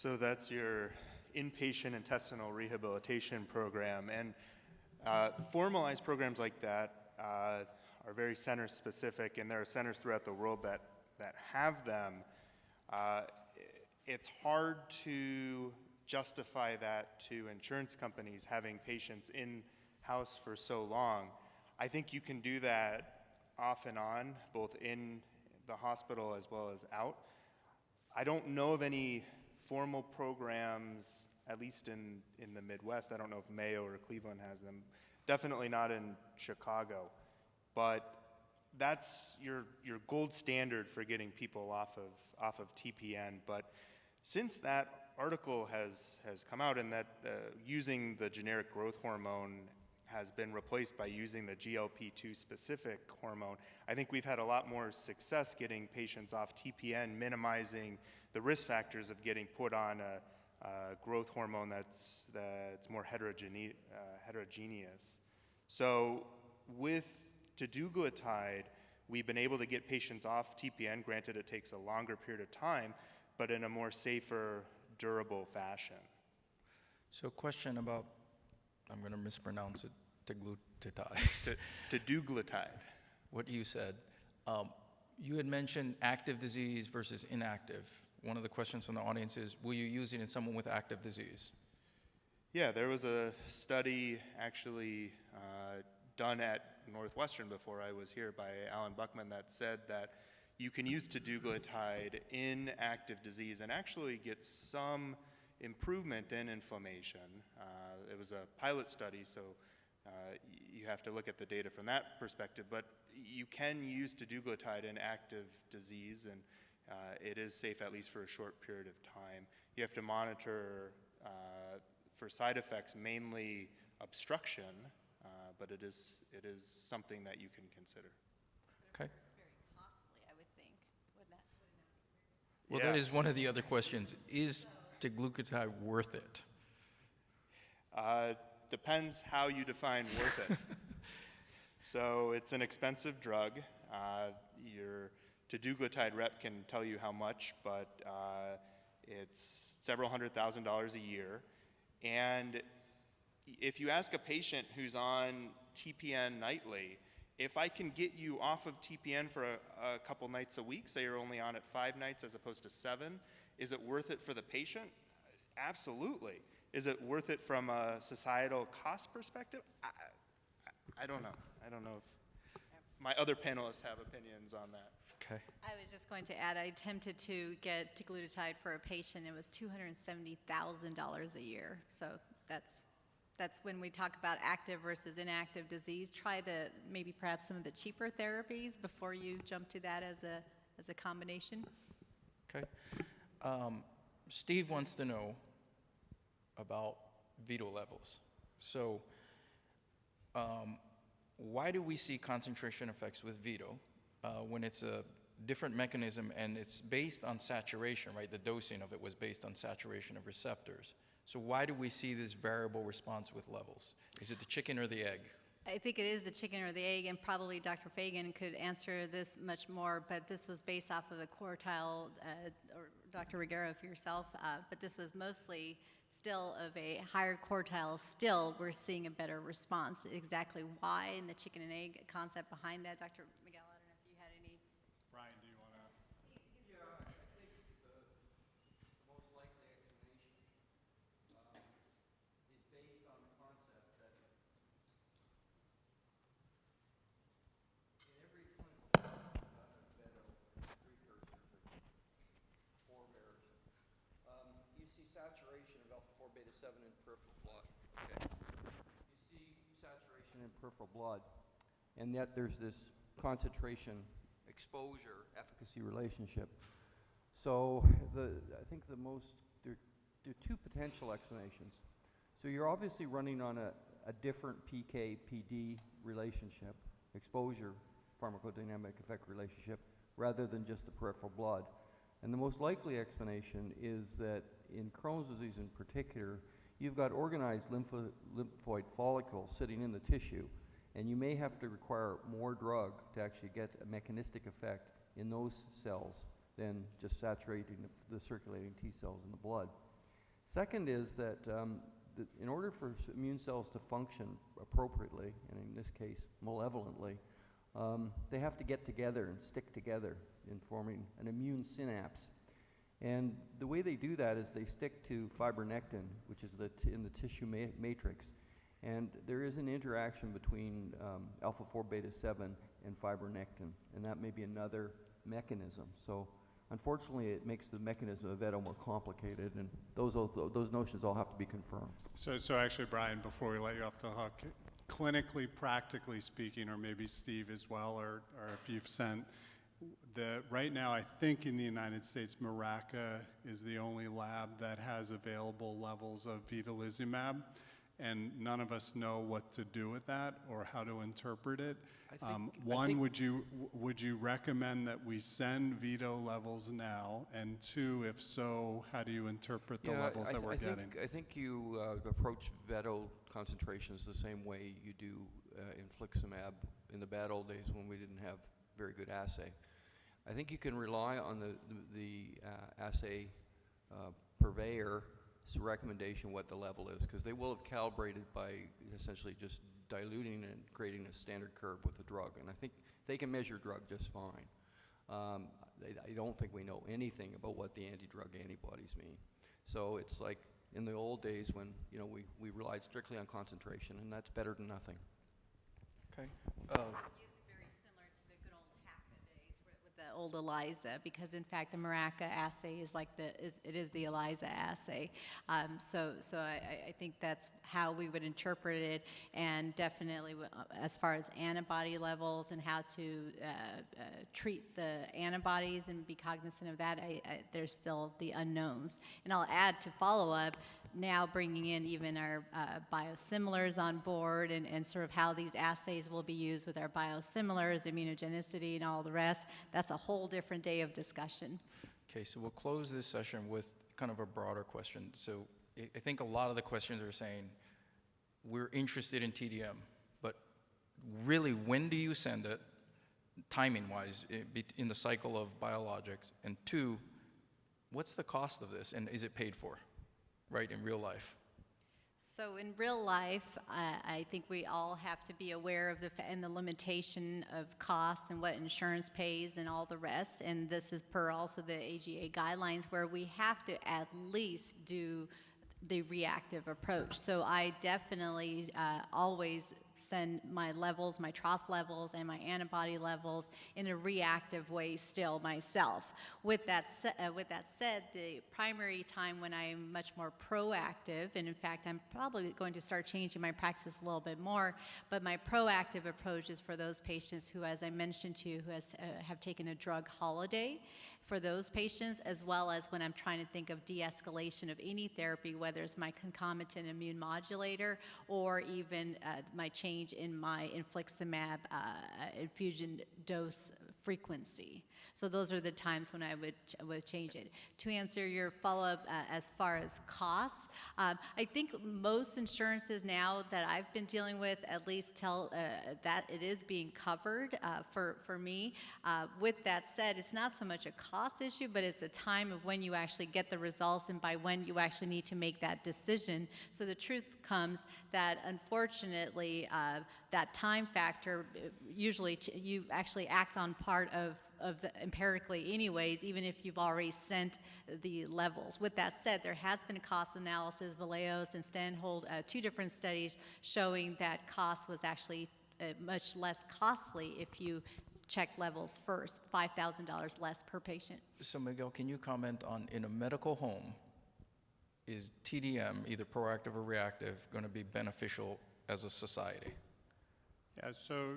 So that's your inpatient intestinal rehabilitation program. And formalized programs like that are very center specific, and there are centers throughout the world that have them. It's hard to justify that to insurance companies having patients in-house for so long. I think you can do that off and on, both in the hospital as well as out. I don't know of any formal programs, at least in the Midwest. I don't know if Mayo or Cleveland has them. Definitely not in Chicago. But that's your gold standard for getting people off of TPN. But since that article has come out and that using the generic growth hormone has been replaced by using the GLP-2 specific hormone, I think we've had a lot more success getting patients off TPN, minimizing the risk factors of getting put on a growth hormone that's more heterogeneous. So with teduglutide, we've been able to get patients off TPN. Granted, it takes a longer period of time, but in a more safer, durable fashion. So question about, I'm going to mispronounce it, teglutide. Teduglutide. What you said. You had mentioned active disease versus inactive. One of the questions from the audience is, will you use it in someone with active disease? Yeah, there was a study actually done at Northwestern before I was here by Alan Buckman that said that you can use teduglutide in active disease and actually get some improvement in inflammation. It was a pilot study, so you have to look at the data from that perspective, but you can use teduglutide in active disease, and it is safe at least for a short period of time. You have to monitor for side effects, mainly obstruction, but it is something that you can consider. Okay. It's very costly, I would think. Would not Well, Yeah. that is one of the other questions. Is teglutide worth it? Depends how you define worth it. So it's an expensive drug. Your teduglutide rep can tell you how much, but it's several $100,000 a year. And if you ask a patient who's on TPN nightly, if I can get you off of TPN for a couple nights a week, say you're only on it 5 nights as opposed to 7, is it worth it for the patient? Absolutely. Is it worth it from a societal cost perspective? I don't know. I don't know if my other panelists have opinions on that. Okay. I was just going to add, I attempted to get teglutide for a patient. It was $270,000 a year. So that's when we talk about active versus inactive disease. Try maybe perhaps some of the cheaper therapies before you jump to that as a combination. Okay. Steve wants to know about veto levels. So why do we see concentration effects with veto when it's a different mechanism and it's based on saturation, right? The dosing of it was based on saturation of receptors. So why do we see this variable response with levels? Is it the chicken or the egg? I think it is the chicken or the egg, and probably Dr. Fagan could answer this much more, but this was based off of a quartile, or Dr. Regueiro for yourself, but this was mostly still of a higher quartile. Still, we're seeing a better response. Exactly why, and the chicken and egg concept behind that, Dr. Miguel, I don't know if you had any. Brian, do you want to? Yeah, I think the most likely explanation is based on the concept that in every clinical trial, precursors or forebears, you see saturation of alpha-4 beta-7 in peripheral blood. Okay. You see saturation in peripheral blood, and yet there's this concentration exposure efficacy relationship. So I think there are two potential explanations. So you're obviously running on a different PK-PD relationship, exposure pharmacodynamic effect relationship, rather than just the peripheral blood. And the most likely explanation is that in Crohn's disease in particular, you've got organized lymphoid follicles sitting in the tissue, and you may have to require more drug to actually get a mechanistic effect in those cells than just saturating the circulating T cells in the blood. Second is that in order for immune cells to function appropriately, and in this case malevolently, they have to get together and stick together in forming an immune synapse. And the way they do that is they stick to fibronectin, which is in the tissue matrix. And there is an interaction between alpha-4 beta-7 and fibronectin, and that may be another mechanism. So unfortunately, it makes the mechanism of Veto more complicated, and those notions all have to be confirmed. So actually, Brian, before we let you off the hook, clinically, practically speaking, or maybe Steve as well, or if you've sent, right now, I think in the United States, Maraca is the only lab that has available levels of vedolizumab, and none of us know what to do with that or how to interpret it. One, would you recommend that we send veto levels now? And two, if so, how do you interpret the levels that we're getting? I think you approach Veto concentrations the same way you do infliximab in the bad old days when we didn't have very good assay. I think you can rely on the assay purveyor's recommendation what the level is, because they will have calibrated by essentially just diluting and creating a standard curve with the drug, and I think they can measure drug just fine. I don't think we know anything about what the anti-drug antibodies mean. So it's like in the old days when we relied strictly on concentration, and that's better than nothing. Okay. Very similar to the good old HACA days with the old ELISA, because in fact the Maraca assay is like it is the ELISA assay. So I think that's how we would interpret it, and definitely as far as antibody levels and how to treat the antibodies and be cognizant of that, there's still the unknowns. And I'll add to follow up, now bringing in even our biosimilars on board, and sort of how these assays will be used with our biosimilars, immunogenicity, and all the rest. That's a whole different day of discussion. Okay, so we'll close this session with kind of a broader question. So I think a lot of the questions are saying, we're interested in TDM, but really, when do you send it, timing-wise, in the cycle of biologics? And two, what's the cost of this, and is it paid for, right, in real life? So in real life, I think we all have to be aware of the limitation of costs and what insurance pays and all the rest. And this is per also the AGA guidelines, where we have to at least do the reactive approach. So I definitely always send my levels, my trough levels, and my antibody levels in a reactive way still myself. With that said, the primary time when I am much more proactive, and in fact I'm probably going to start changing my practice a little bit more, but my proactive approach is for those patients who, as I mentioned to you, who have taken a drug holiday, for those patients, as well as when I'm trying to think of de-escalation of any therapy, whether it's my concomitant immune modulator or even my change in my infliximab infusion dose frequency. So those are the times when I would change it. To answer your follow-up as far as costs, I think most insurances now that I've been dealing with at least tell that it is being covered for me. With that said, it's not so much a cost issue, but it's the time of when you actually get the results and by when you actually need to make that decision. So the truth comes that unfortunately that time factor, usually you actually act on part of the empirically anyways, even if you've already sent the levels. With that said, there has been a cost analysis, Vallejos and Stein hold two different studies showing that cost was actually much less costly if you check levels first, $5,000 less per patient. So Miguel, can you comment on, in a medical home, is TDM, either proactive or reactive, going to be beneficial as a society? Yeah, so,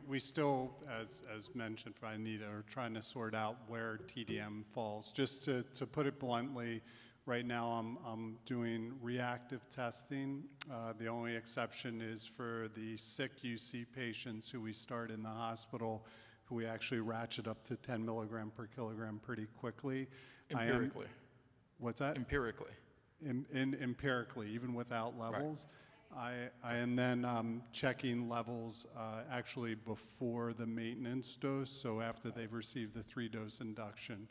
we still, as mentioned by Anita, are trying to sort out where TDM falls. Just to put it bluntly, right now I'm doing reactive testing. The only exception is for the sick UC patients who we start in the hospital, who we actually ratchet up to 10 milligram per kilogram pretty quickly. Empirically. What's that? Empirically. Empirically, even without levels. Right. I am then checking levels actually before the maintenance dose, so after they've received the 3-dose induction.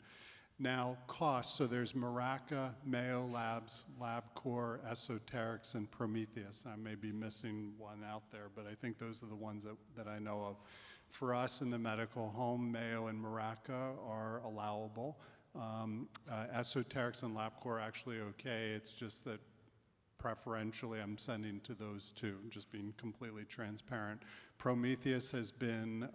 Now, cost, so there's Maraca, Mayo Labs, LabCorp, Esoterics, and Prometheus. I may be missing one out there, but I think those are the ones that I know of. For us in the medical home, Mayo and Maraca are allowable. Esoterics and LabCorp are actually okay. It's just that preferentially I'm sending to those two, just being completely transparent. Prometheus has been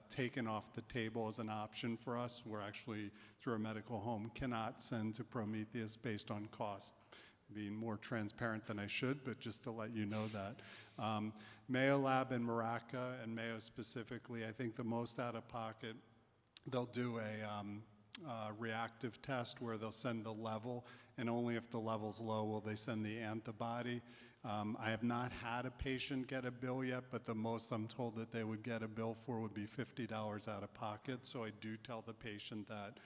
taken off the table as an option for us. We're actually, through a medical home, cannot send to Prometheus based on cost. Being more transparent than I should, but just to let you know that. Mayo Lab and Maraca, and Mayo specifically, I think the most out of pocket, they'll do a reactive test where they'll send the level, and only if the level's low will they send the antibody. I have not had a patient get a bill yet, but the most I'm told that they would get a bill for would be $50 out of pocket. So I do tell the patient that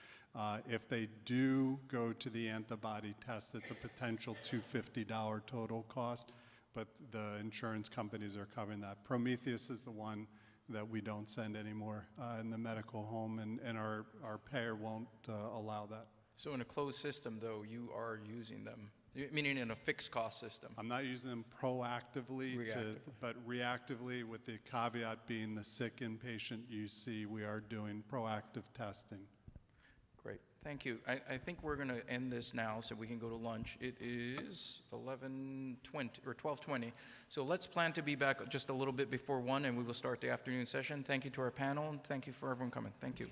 if they do go to the antibody test, it's a potential $250 total cost, but the insurance companies are covering that. Prometheus is the one that we don't send anymore in the medical home, and our payer won't allow that. So in a closed system, though, you are using them, meaning in a fixed cost system? I'm not using them proactively, but reactively, with the caveat being the sick inpatient you see, we are doing proactive testing. Great, thank you. I think we're going to end this now so we can go to lunch. It is 11:20 or 12:20. So let's plan to be back just a little bit before 1, and we will start the afternoon session. Thank you to our panel, and thank you for everyone coming. Thank you.